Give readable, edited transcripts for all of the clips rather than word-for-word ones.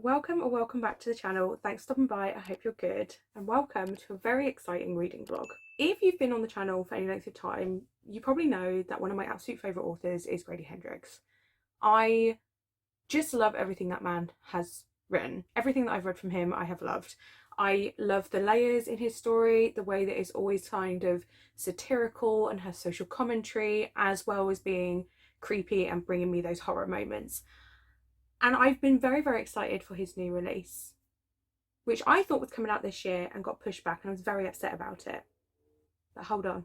welcome or welcome back to the channel. Thanks for stopping by. I hope you're good, and welcome to a very exciting reading vlog. If you've been on the channel for any length of time, you probably know that one of my absolute favourite authors is Grady Hendrix. I just love everything that man has written. Everything that I've read from him I have loved. I love the layers in his story, the way that it's always kind of satirical and has social commentary, as well as being creepy and bringing me those horror moments. And I've been very, very excited for his new release, which I thought was coming out this year and got pushed back, and I was very upset about it. But hold on,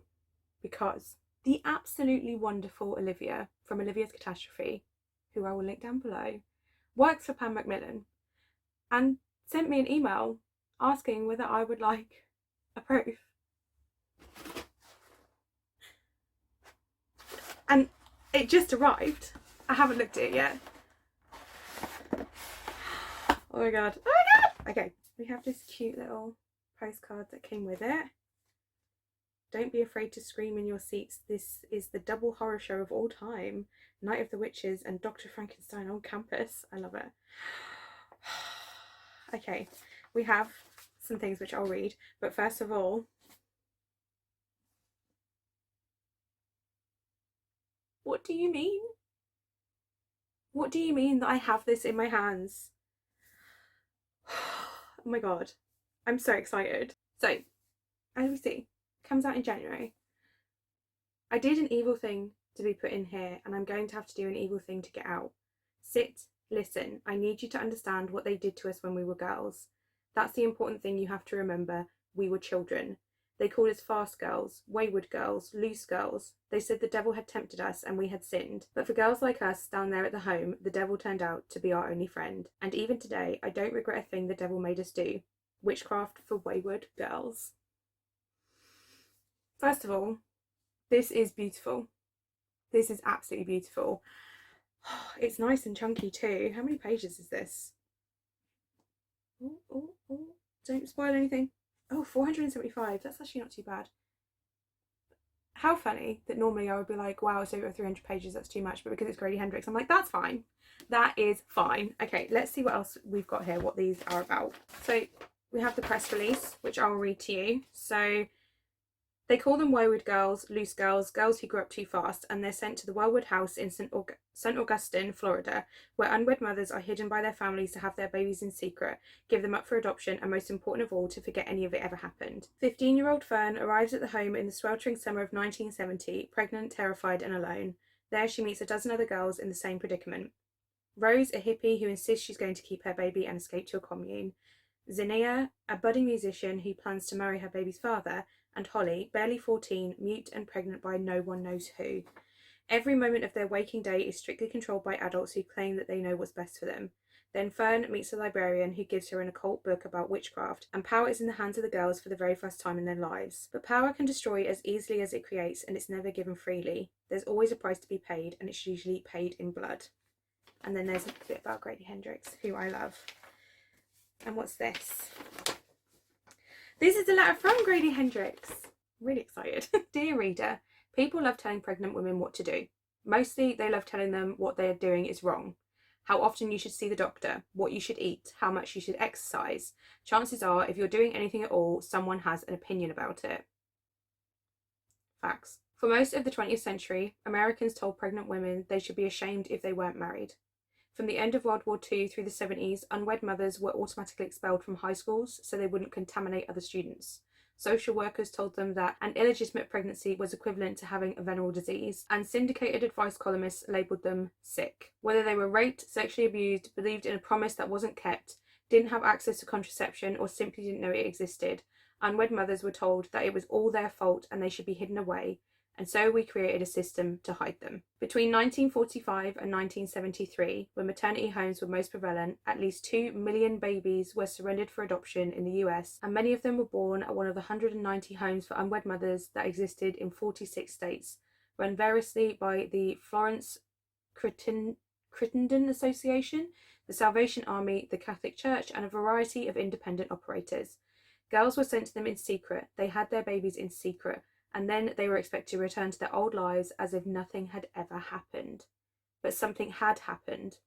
because the absolutely wonderful Olivia from Olivia's Catastrophe, who I will link down below, works for Pan Macmillan and sent me an email asking whether I would like a proof. And it just arrived. I haven't looked at it yet. Oh my god. Oh my god! Okay, we have this cute little postcard that came with it. Don't be afraid to scream in your seats. This is the double horror show of all time. Night of the Witches and Dr. Frankenstein on campus. I love it. Okay, we have some things which I'll read, but first of all, what do you mean? What do you mean that I have this in my hands? Oh my god, I'm so excited. So, as we see, it comes out in January. I did an evil thing to be put in here, and I'm going to have to do an evil thing to get out. Sit, listen. I need you to understand what they did to us when we were girls. That's the important thing you have to remember. We were children. They called us fast girls, wayward girls, loose girls. They said the devil had tempted us and we had sinned. But for girls like us down there at the home, the devil turned out to be our only friend. And even today, I don't regret a thing the devil made us do. Witchcraft for wayward girls. First of all, this is beautiful. This is absolutely beautiful. It's nice and chunky too. How many pages is this? Oh, don't spoil anything. Oh, 475. That's actually not too bad. How funny that normally I would be like, wow, it's over 300 pages, that's too much. But because it's Grady Hendrix, I'm like, that's fine. That is fine. Okay, let's see what else we've got here, what these are about. So we have the press release, which I'll read to you. So they call them wayward girls, loose girls, girls who grew up too fast, and they're sent to the Wellwood House in St. Augustine, Florida, where unwed mothers are hidden by their families to have their babies in secret, give them up for adoption, and most important of all, to forget any of it ever happened. 15-year-old Fern arrives at the home in the sweltering summer of 1970, pregnant, terrified, and alone. There she meets a dozen other girls in the same predicament. Rose, a hippie who insists she's going to keep her baby and escape to a commune. Zinnia, a budding musician who plans to marry her baby's father, and Holly, barely 14, mute and pregnant by no one knows who. Every moment of their waking day is strictly controlled by adults who claim that they know what's best for them. Then Fern meets a librarian who gives her an occult book about witchcraft, and power is in the hands of the girls for the very first time in their lives. But power can destroy as easily as it creates, and it's never given freely. There's always a price to be paid, and it's usually paid in blood. And then there's a bit about Grady Hendrix, who I love. And what's this? This is a letter from Grady Hendrix. I'm really excited. Dear reader, people love telling pregnant women what to do. Mostly they love telling them what they are doing is wrong. How often you should see the doctor, what you should eat, how much you should exercise. Chances are, if you're doing anything at all, someone has an opinion about it. Facts. For most of the 20th century, Americans told pregnant women they should be ashamed if they weren't married. From the end of World War II through the 70s, unwed mothers were automatically expelled from high schools so they wouldn't contaminate other students. Social workers told them that an illegitimate pregnancy was equivalent to having a venereal disease, and syndicated advice columnists labelled them sick. Whether they were raped, sexually abused, believed in a promise that wasn't kept, didn't have access to contraception, or simply didn't know it existed, unwed mothers were told that it was all their fault and they should be hidden away, and so we created a system to hide them. Between 1945 and 1973, when maternity homes were most prevalent, at least 2 million babies were surrendered for adoption in the US, and many of them were born at one of the 190 homes for unwed mothers that existed in 46 states, run variously by the Florence Crittenden Association, the Salvation Army, the Catholic Church, and a variety of independent operators. Girls were sent to them in secret. They had their babies in secret, and then they were expected to return to their old lives as if nothing had ever happened. But something had happened.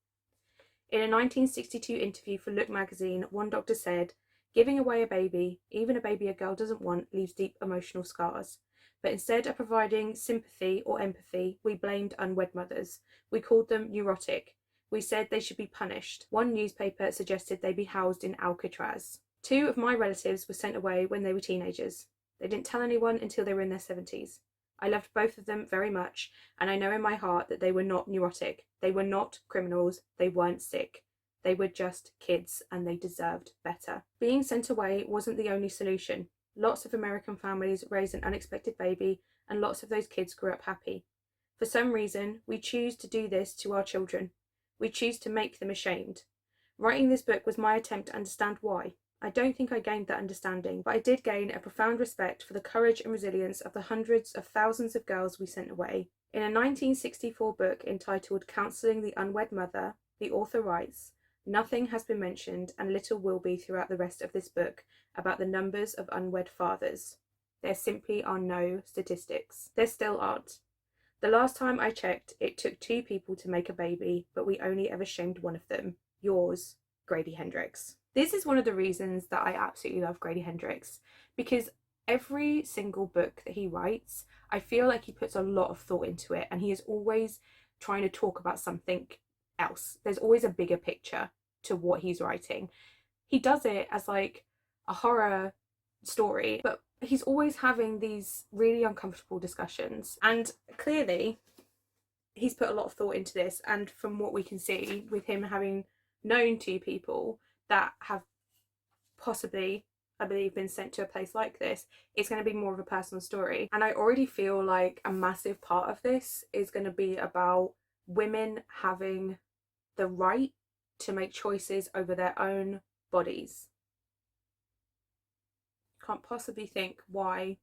In a 1962 interview for Look magazine, one doctor said, "Giving away a baby, even a baby a girl doesn't want, leaves deep emotional scars. But instead of providing sympathy or empathy, we blamed unwed mothers. We called them neurotic. We said they should be punished. One newspaper suggested they be housed in Alcatraz. 2 of my relatives were sent away when they were teenagers. They didn't tell anyone until they were in their 70s. I loved both of them very much, and I know in my heart that they were not neurotic. They were not criminals. They weren't sick. They were just kids, and they deserved better." Being sent away wasn't the only solution. Lots of American families raised an unexpected baby, and lots of those kids grew up happy. For some reason, we choose to do this to our children. We choose to make them ashamed. Writing this book was my attempt to understand why. I don't think I gained that understanding, but I did gain a profound respect for the courage and resilience of the hundreds of thousands of girls we sent away. In a 1964 book entitled Counselling the Unwed Mother, the author writes, "Nothing has been mentioned, and little will be throughout the rest of this book, about the numbers of unwed fathers. There simply are no statistics. There still aren't. The last time I checked, it took 2 people to make a baby, but we only ever shamed one of them. Yours, Grady Hendrix." This is one of the reasons that I absolutely love Grady Hendrix, because every single book that he writes, I feel like he puts a lot of thought into it, and he is always trying to talk about something else. There's always a bigger picture to what he's writing. He does it as like a horror story, but he's always having these really uncomfortable discussions, and clearly he's put a lot of thought into this. And from what we can see, with him having known 2 people that have possibly, I believe, been sent to a place like this, it's going to be more of a personal story. And I already feel like a massive part of this is going to be about women having the right to make choices over their own bodies. Can't possibly think why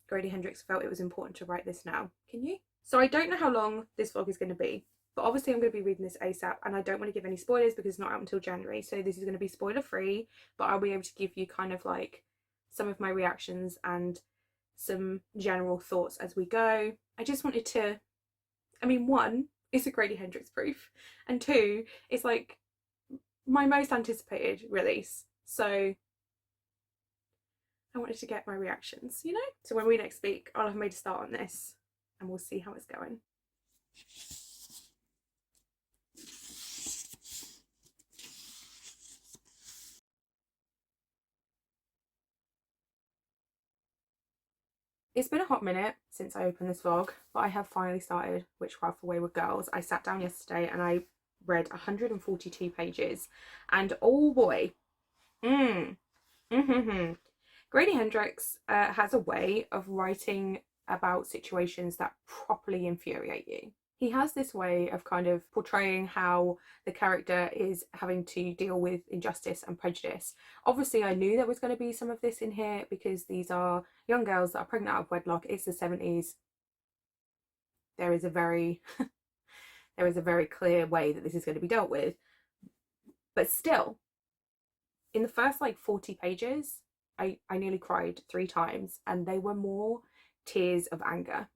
Grady Hendrix felt it was important to write this now. Can you? So I don't know how long this vlog is going to be, but obviously I'm going to be reading this ASAP, and I don't want to give any spoilers because it's not out until January. So this is going to be spoiler free, but I'll be able to give you kind of like some of my reactions and some general thoughts as we go. I just wanted to, I mean, 1, it's a Grady Hendrix proof, and 2, it's like my most anticipated release. So I wanted to get my reactions, you know? So when we next speak, I'll have made a start on this and we'll see how it's going. It's been a hot minute since I opened this vlog, but I have finally started Witchcraft for Wayward Girls. I sat down yesterday and I read 142 pages, and oh boy, Grady Hendrix has a way of writing about situations that properly infuriate you. He has this way of kind of portraying how the character is having to deal with injustice and prejudice. Obviously, I knew there was going to be some of this in here because these are young girls that are pregnant out of wedlock. It's the 70s. There is a very there is a very clear way that this is going to be dealt with. But still, in the first like 40 pages, I nearly cried 3 times, and they were more tears of anger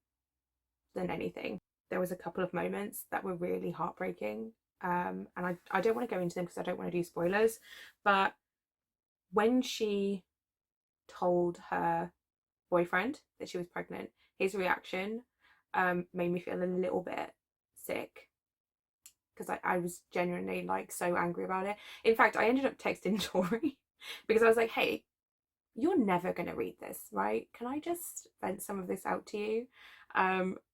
than anything. There was a couple of moments that were really heartbreaking, and I don't want to go into them because I don't want to do spoilers, but when she told her boyfriend that she was pregnant, his reaction made me feel a little bit sick, because I was genuinely like so angry about it. In fact, I ended up texting Tori because I was like, hey, you're never going to read this, right? Can I just vent some of this out to you?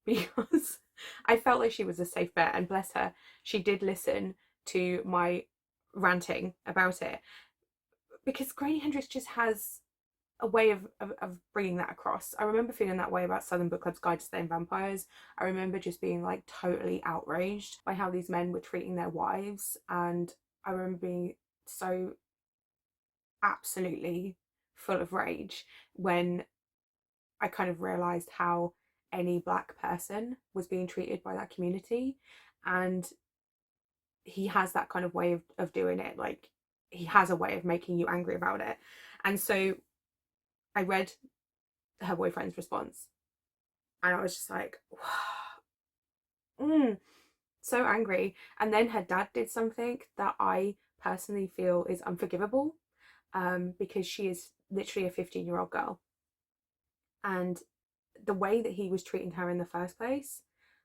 Because I felt like she was a safe bet, and bless her, she did listen to my ranting about it, because Grady Hendrix just has a way of bringing that across. I remember feeling that way about Southern Book Club's Guide to Slaying Vampires. I remember just being like totally outraged by how these men were treating their wives, and I remember being so absolutely full of rage when I kind of realised how any black person was being treated by that community. And he has that kind of way of doing it. Like, he has a way of making you angry about it. And so I read her boyfriend's response and I was just like, so angry. And then her dad did something that I personally feel is unforgivable, because she is literally a 15-year-old girl. And the way that he was treating her in the first place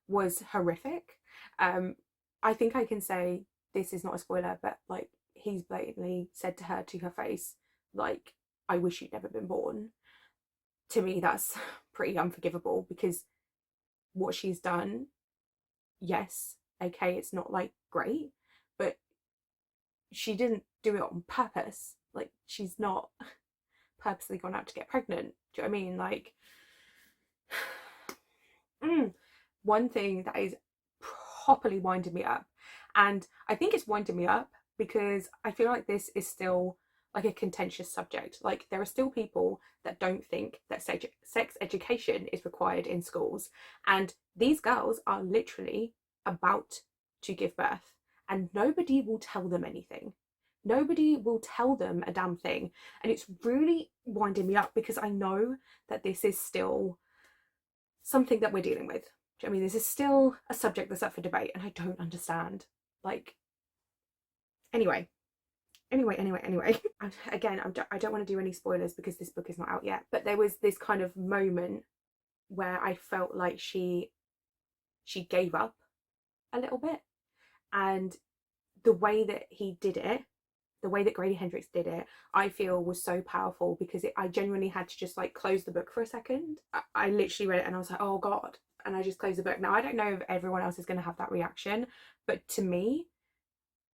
was horrific. Um, I think I can say this is not a spoiler, but like he's blatantly said to her to her face, like, I wish you'd never been born. To me, that's pretty unforgivable because what she's done, yes, okay, it's not like great, but she didn't do it on purpose. Like, she's not purposely gone out to get pregnant. Do you know what I mean? Like, one thing that is properly winding me up, and I think it's winding me up because I feel like this is still like a contentious subject. Like, there are still people that don't think that sex education is required in schools, and these girls are literally about to give birth, and nobody will tell them anything. Nobody will tell them a damn thing. And it's really winding me up because I know that this is still something that we're dealing with. Do you know what I mean? This is still a subject that's up for debate, and I don't understand. Like, anyway. Again, I don't want to do any spoilers because this book is not out yet, but there was this kind of moment where I felt like she gave up a little bit, and the way that he did it, the way that Grady Hendrix did it, I feel was so powerful because I genuinely had to just like close the book for a second. I literally read it and I was like, oh God. And I just closed the book. Now, I don't know if everyone else is going to have that reaction, but to me,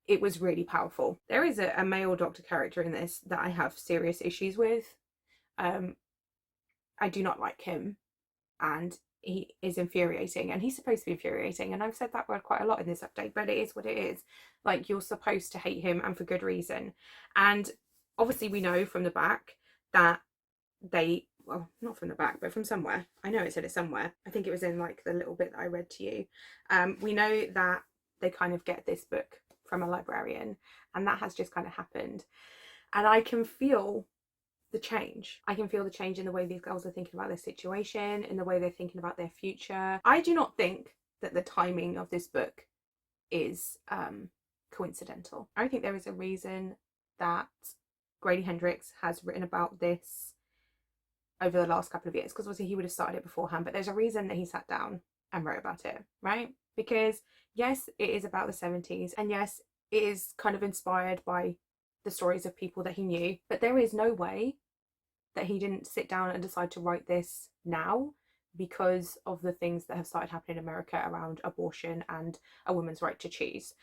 it was really powerful. There is a male doctor character in this that I have serious issues with. I do not like him, and he is infuriating, and he's supposed to be infuriating, and I've said that word quite a lot in this update, but it is what it is. Like, you're supposed to hate him, and for good reason. And obviously we know from the back that they, well, not from the back, but from somewhere, I know it said it somewhere, I think it was in like the little bit that I read to you, we know that they kind of get this book from a librarian, and that has just kind of happened. And I can feel the change. I can feel the change in the way these girls are thinking about their situation, in the way they're thinking about their future. I do not think that the timing of this book is coincidental. I think there is a reason that Grady Hendrix has written about this over the last couple of years, because obviously he would have started it beforehand, but there's a reason that he sat down and wrote about it, right? Because yes, it is about the 70s, and yes, it is kind of inspired by the stories of people that he knew, but there is no way that he didn't sit down and decide to write this now because of the things that have started happening in America around abortion and a woman's right to choose.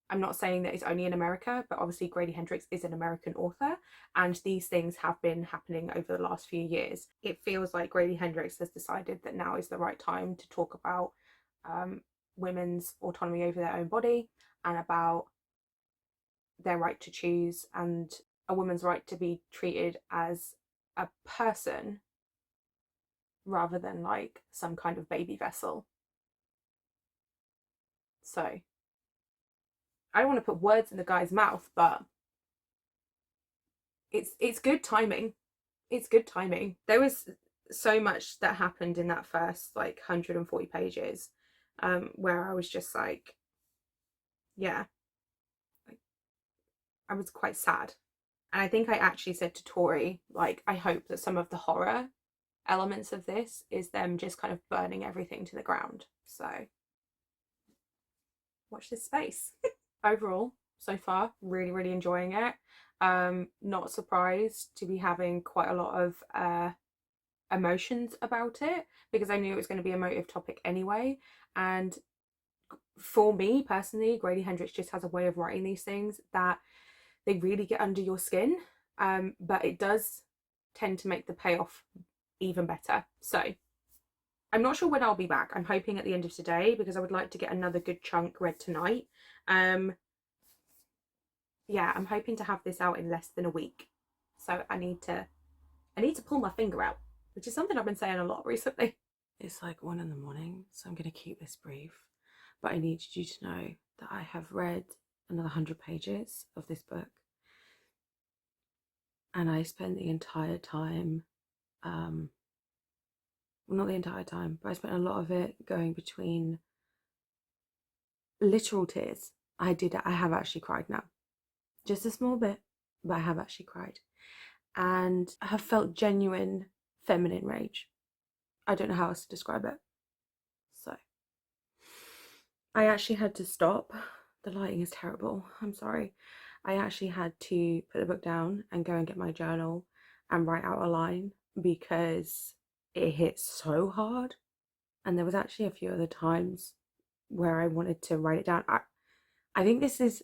I'm not saying that it's only in America, but obviously Grady Hendrix is an American author, and these things have been happening over the last few years. It feels like Grady Hendrix has decided that now is the right time to talk about women's autonomy over their own body, and about their right to choose, and a woman's right to be treated as a person rather than like some kind of baby vessel. So I don't want to put words in the guy's mouth, but it's good timing. It's good timing. There was so much that happened in that first like 140 pages, where I was just like, yeah, I was quite sad. And I think I actually said to Tori, like, I hope that some of the horror elements of this is them just kind of burning everything to the ground. So watch this space. Overall, so far, really, really enjoying it. Not surprised to be having quite a lot of emotions about it, because I knew it was going to be a motive topic anyway. And for me personally, Grady Hendrix just has a way of writing these things that they really get under your skin, but it does tend to make the payoff even better. So I'm not sure when I'll be back. I'm hoping at the end of today, because I would like to get another good chunk read tonight. Yeah, I'm hoping to have this out in less than a week. So I need to pull my finger out, which is something I've been saying a lot recently. It's like 1 a.m, so I'm going to keep this brief. But I need you to know that I have read another 100 pages of this book. And I spent the entire time, well, not the entire time, but I spent a lot of it going between literal tears. I have actually cried now. Just a small bit, but I have actually cried. And I have felt genuine feminine rage. I don't know how else to describe it. So I actually had to stop. The lighting is terrible. I'm sorry. I actually had to put the book down and go and get my journal and write out a line because it hit so hard. And there was actually a few other times where I wanted to write it down. I think this is,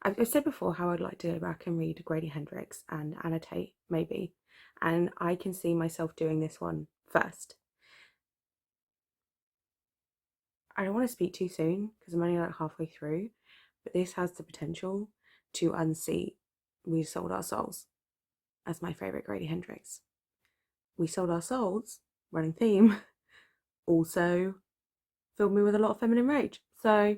I've said before how I'd like to go back and read Grady Hendrix and annotate, maybe. And I can see myself doing this one first. I don't want to speak too soon because I'm only like halfway through, but this has the potential to unseat We Sold Our Souls as my favourite Grady Hendrix. We Sold Our Souls, running theme, also filled me with a lot of feminine rage. So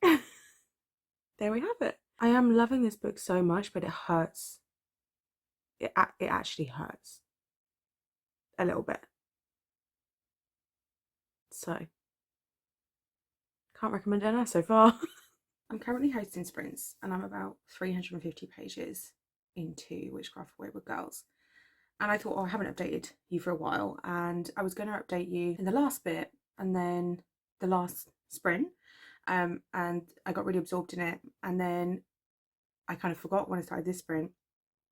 there we have it. I am loving this book so much, but it hurts. It actually hurts a little bit. So can't recommend it enough so far. I'm currently hosting sprints and I'm about 350 pages into Witchcraft Wayward Girls. And I thought, oh, I haven't updated you for a while. And I was going to update you in the last bit and then the last sprint. And I got really absorbed in it. And then I kind of forgot when I started this sprint.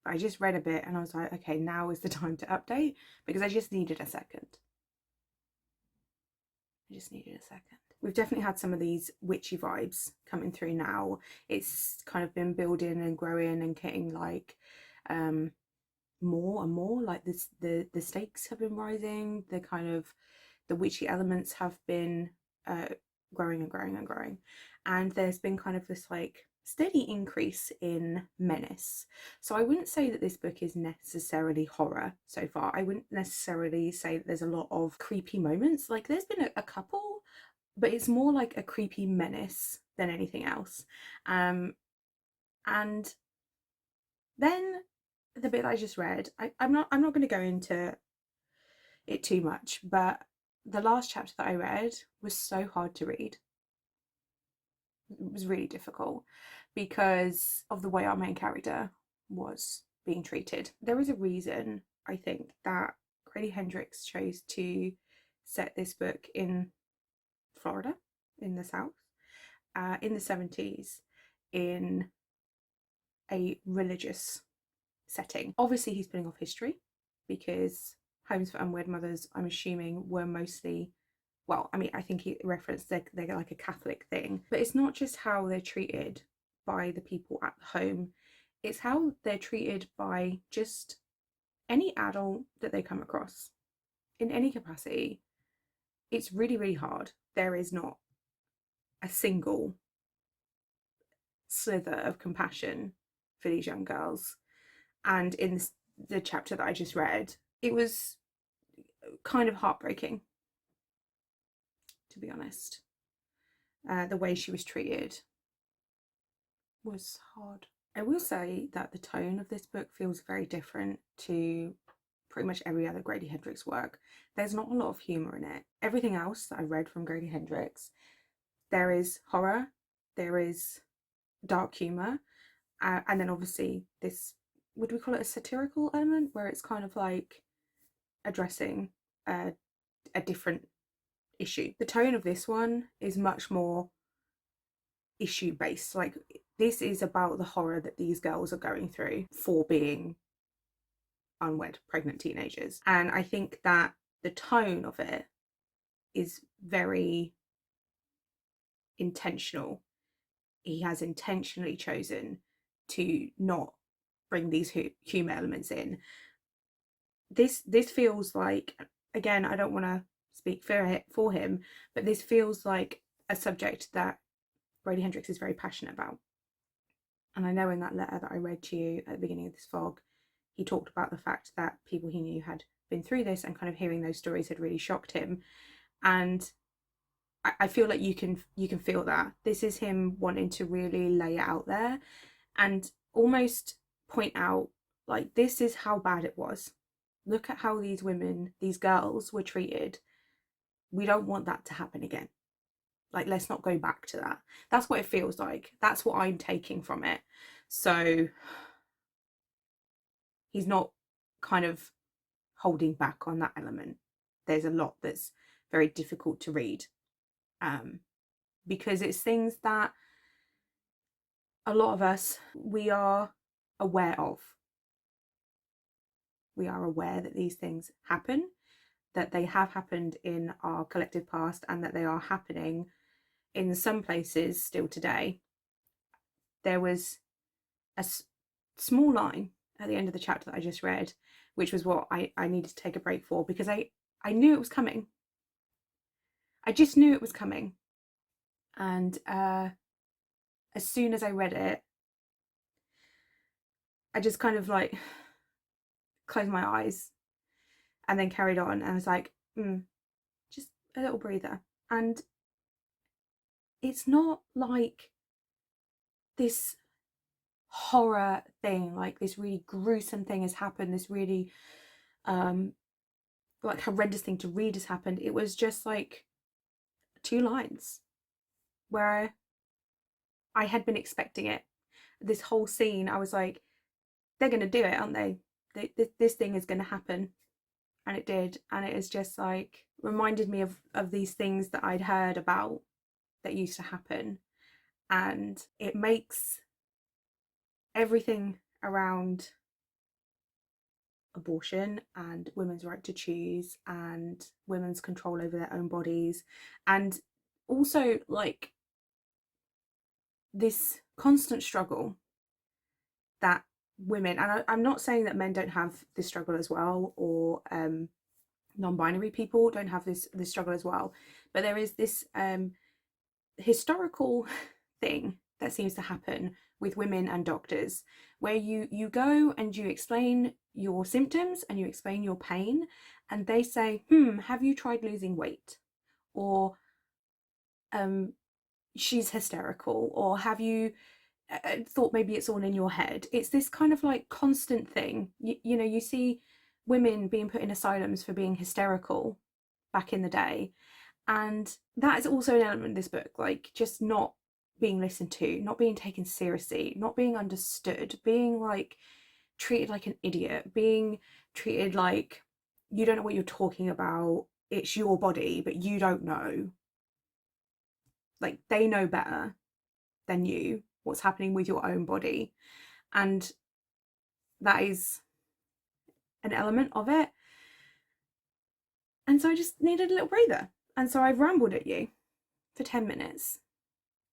But I just read a bit and I was like, okay, now is the time to update because I just needed a second. We've definitely had some of these witchy vibes coming through now. It's kind of been building and growing and getting like more and more, like this, the stakes have been rising, the kind of the witchy elements have been growing and growing and growing, and there's been kind of this like steady increase in menace. So I wouldn't say that this book is necessarily horror so far. I wouldn't necessarily say that there's a lot of creepy moments. Like there's been a couple, but it's more like a creepy menace than anything else. And then the bit that I just read, I'm not going to go into it too much, but the last chapter that I read was so hard to read. It was really difficult because of the way our main character was being treated. There is a reason, I think, that Grady Hendrix chose to set this book in Florida, in the South, in the 70s, in a religious setting. Obviously, he's putting off history because homes for unwed mothers, I'm assuming, were mostly, well, I mean, I think he referenced they're like a Catholic thing, but it's not just how they're treated by the people at the home, it's how they're treated by just any adult that they come across in any capacity. It's really, really hard. There is not a single slither of compassion for these young girls. And in the chapter that I just read, it was kind of heartbreaking, to be honest. The way she was treated was hard. I will say that the tone of this book feels very different to pretty much every other Grady Hendrix work. There's not a lot of humour in it. Everything else that I read from Grady Hendrix, there is horror, there is dark humour, and then obviously this, would we call it a satirical element, where it's kind of like addressing a different issue. The tone of this one is much more issue based. Like this is about the horror that these girls are going through for being unwed pregnant teenagers, and I think that the tone of it is very intentional. He has intentionally chosen to not bring these humor elements in. This feels like, again, I don't want to speak for him, but this feels like a subject that Grady Hendrix is very passionate about. And I know in that letter that I read to you at the beginning of this vlog, he talked about the fact that people he knew had been through this, and kind of hearing those stories had really shocked him. And I feel like you can feel that this is him wanting to really lay it out there and almost point out, like, this is how bad it was. Look at how these women, these girls, were treated we don't want that to happen again. Like, let's not go back to that. That's what it feels like. That's what I'm taking from it. So he's not kind of holding back on that element. There's a lot that's very difficult to read, because it's things that a lot of us, we are aware of. We are aware that these things happen, that they have happened in our collective past, and that they are happening in some places still today. There was a small line at the end of the chapter that I just read, which was what I needed to take a break for, because I knew it was coming. I just knew it was coming. And as soon as I read it, I just kind of like closed my eyes and then carried on, and I was like, just a little breather. And it's not like this horror thing, like this really gruesome thing has happened, this really like horrendous thing to read has happened. It was just like 2 lines where I had been expecting it. This whole scene, I was like, they're going to do it, aren't they? This thing is going to happen. And it did. And it is just like reminded me of these things that I'd heard about that used to happen. And it makes everything around abortion and women's right to choose and women's control over their own bodies, and also like this constant struggle that women, and I'm not saying that men don't have this struggle as well, or non-binary people don't have this struggle as well, but there is this historical thing that seems to happen with women and doctors, where you go and you explain your symptoms and you explain your pain, and they say, have you tried losing weight? Or she's hysterical, or have you thought maybe it's all in your head? It's this kind of like constant thing. You know, you see women being put in asylums for being hysterical back in the day, and that is also an element of this book, like just not being listened to, not being taken seriously, not being understood, being like treated like an idiot, being treated like you don't know what you're talking about, it's your body but you don't know, like they know better than you what's happening with your own body. And that is an element of it. And so I just needed a little breather, and so I've rambled at you for 10 minutes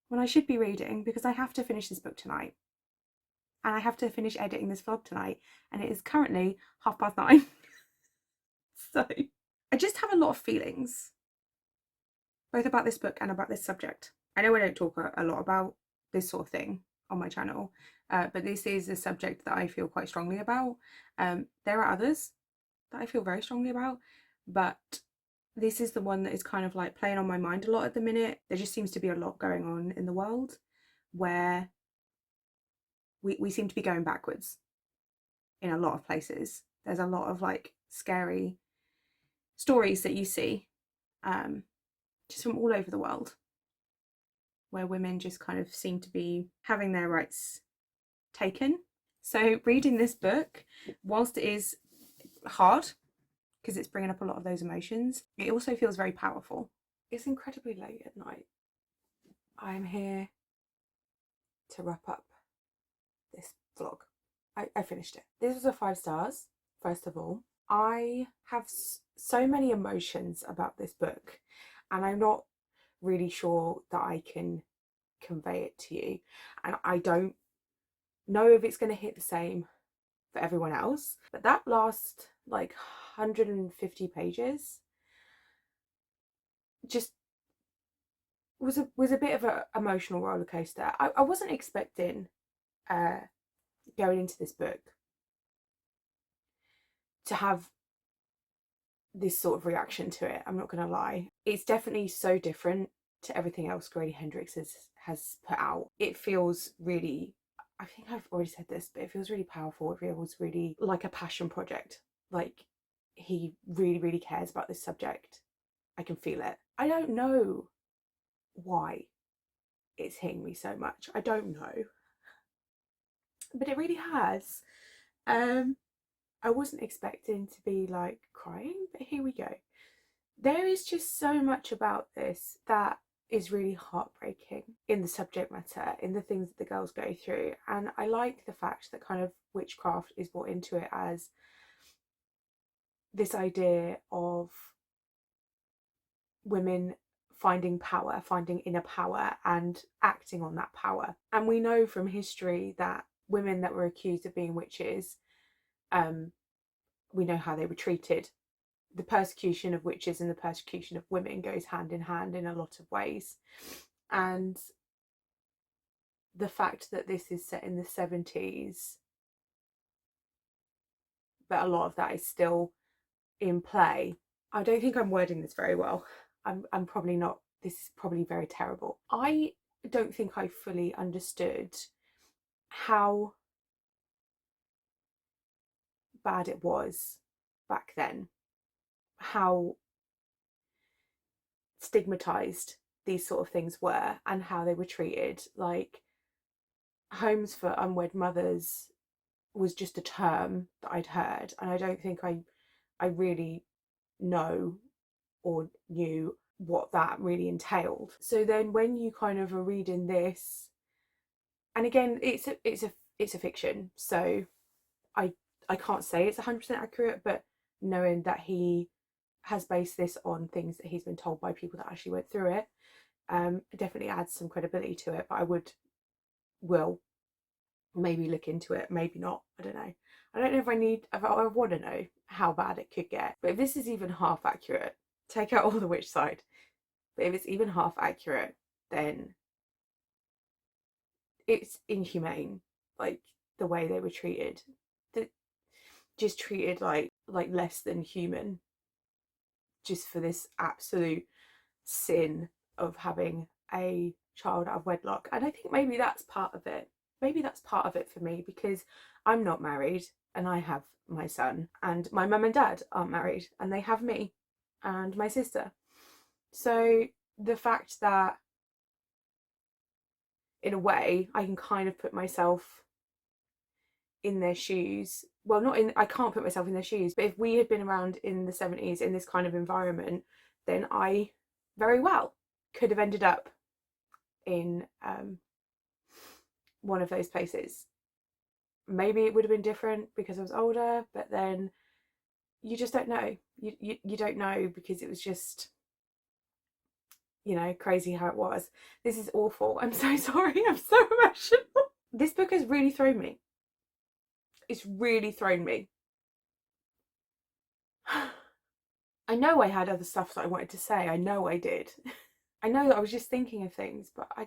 when I should be reading, because I have to finish this book tonight, and I have to finish editing this vlog tonight, and it is currently 9:30. So I just have a lot of feelings, both about this book and about this subject. I know I don't talk a lot about this sort of thing on my channel, but this is a subject that I feel quite strongly about. There are others that I feel very strongly about, but this is the one that is kind of like playing on my mind a lot at the minute. There just seems to be a lot going on in the world where we seem to be going backwards in a lot of places. There's a lot of like scary stories that you see just from all over the world, where women just kind of seem to be having their rights taken. So reading this book, whilst it is hard because it's bringing up a lot of those emotions, it also feels very powerful. It's incredibly late at night. I'm here to wrap up this vlog. I finished it. This was a 5 stars, first of all. I have so many emotions about this book, and I'm not really sure that I can convey it to you, and I don't know if it's going to hit the same for everyone else. But that last like 150 pages just was a bit of an emotional roller coaster. I wasn't expecting going into this book to have this sort of reaction to it. I'm not gonna lie. It's definitely so different to everything else Grady Hendrix has put out. It feels really, I think I've already said this, but it feels really powerful. It feels really like a passion project. Like he really, really cares about this subject. I can feel it. I don't know why it's hitting me so much. I don't know. But it really has. I wasn't expecting to be like crying, but here we go. There is just so much about this that is really heartbreaking in the subject matter, in the things that the girls go through. And I like the fact that kind of witchcraft is brought into it as this idea of women finding power, finding inner power and acting on that power. And we know from history that women that were accused of being witches, we know how they were treated. The persecution of witches and the persecution of women goes hand in hand in a lot of ways. And the fact that this is set in the 70s, but a lot of that is still in play. I don't think I'm wording this very well. I'm probably not. This is probably very terrible. I don't think I fully understood how bad it was back then, how stigmatized these sort of things were and how they were treated. Like, homes for unwed mothers was just a term that I'd heard, and I don't think I really know or knew what that really entailed. So then when you kind of are reading this, and again, it's a fiction, so I can't say it's 100% accurate, but knowing that he has based this on things that he's been told by people that actually went through it, it definitely adds some credibility to it. But will maybe look into it, maybe not. I don't know. I don't know if I want to know how bad it could get. But if this is even half accurate, take out all the witch side. But if it's even half accurate, then it's inhumane. Like, the way they were treated, just treated like less than human, just for this absolute sin of having a child out of wedlock. And I think maybe that's part of it. Maybe that's part of it for me, because I'm not married and I have my son, and my mum and dad aren't married and they have me and my sister. So the fact that, in a way, I can kind of put myself in their shoes. Well, I can't put myself in their shoes, but if we had been around in the 70s in this kind of environment, then I very well could have ended up in one of those places. Maybe it would have been different because I was older, but then you just don't know. You don't know, because it was just, crazy how it was. This is awful. I'm so sorry. I'm so emotional. This book has really thrown me. It's really thrown me. I know I had other stuff that I wanted to say. I know I did. I know that I was just thinking of things, but I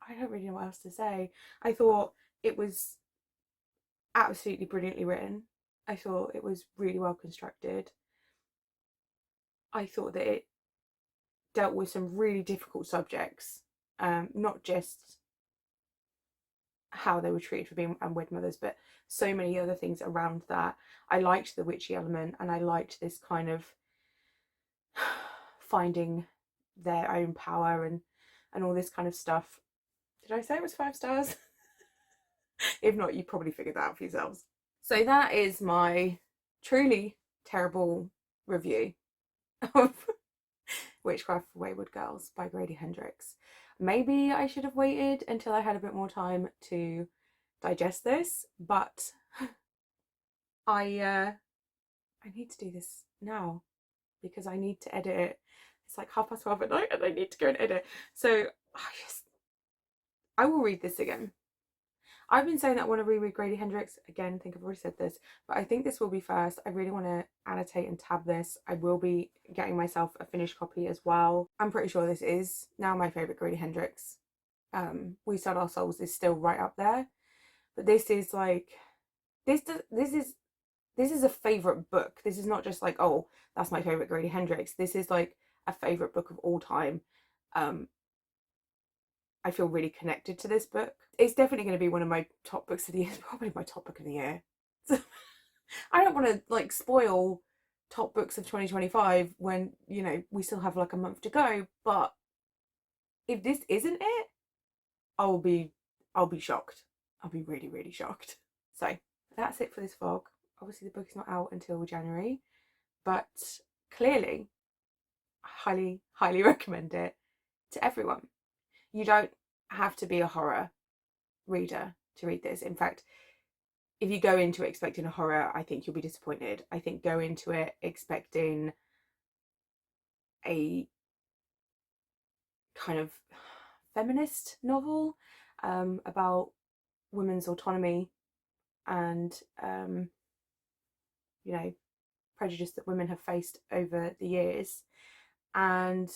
don't really know what else to say. I thought it was absolutely brilliantly written. I thought it was really well constructed. I thought that it dealt with some really difficult subjects, not just how they were treated for being unwed mothers, but so many other things around that. I liked the witchy element, and I liked this kind of finding their own power and all this kind of stuff. Did I say it was 5 stars? If not, you probably figured that out for yourselves. So that is my truly terrible review of Witchcraft for Wayward Girls by Grady Hendrix. Maybe I should have waited until I had a bit more time to digest this, but I need to do this now because I need to edit it. It's like 12:30 at night and I need to go and edit. So I will read this again. I've been saying that I want to reread Grady Hendrix again. I think I've already said this, but I think this will be first. I really want to annotate and tab this. I will be getting myself a finished copy as well. I'm pretty sure this is now my favourite Grady Hendrix. We Sold Our Souls is still right up there, but this is like this is a favourite book. This is not just like, oh, that's my favourite Grady Hendrix. This is like a favourite book of all time. I feel really connected to this book. It's definitely going to be one of my top books of the year. Probably my top book of the year. I don't want to like spoil top books of 2025 when, you know, we still have like a month to go. But if this isn't it, I'll be shocked. I'll be really, really shocked. So that's it for this vlog. Obviously the book is not out until January, but clearly I highly, highly recommend it to everyone. You don't have to be a horror reader to read this. In fact, if you go into it expecting a horror, I think you'll be disappointed. I think go into it expecting a kind of feminist novel about women's autonomy and you know, prejudice that women have faced over the years, and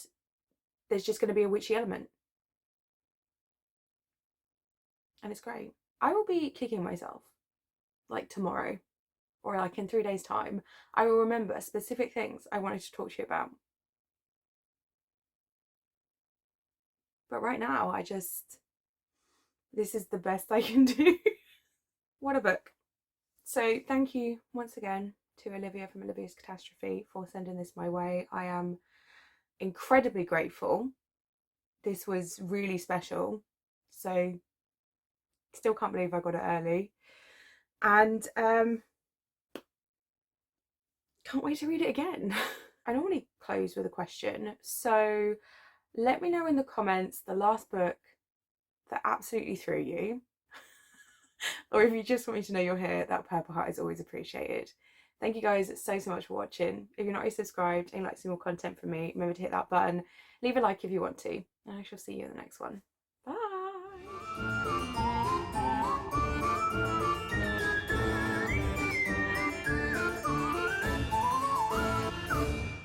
there's just going to be a witchy element, and it's great. I will be kicking myself like tomorrow or like in 3 days time. I will remember specific things I wanted to talk to you about, but right now this is the best I can do. What a book. So thank you once again to Olivia from Olivia's Catastrophe for sending this my way. I am incredibly grateful. This was really special, so still can't believe I got it early, and can't wait to read it again. I normally close with a question, so let me know in the comments the last book that absolutely threw you, or if you just want me to know you're here, that purple heart is always appreciated. Thank you guys so much for watching. If you're not already subscribed and you'd like to see more content from me, remember to hit that button, leave a like if you want to, and I shall see you in the next one. Bye.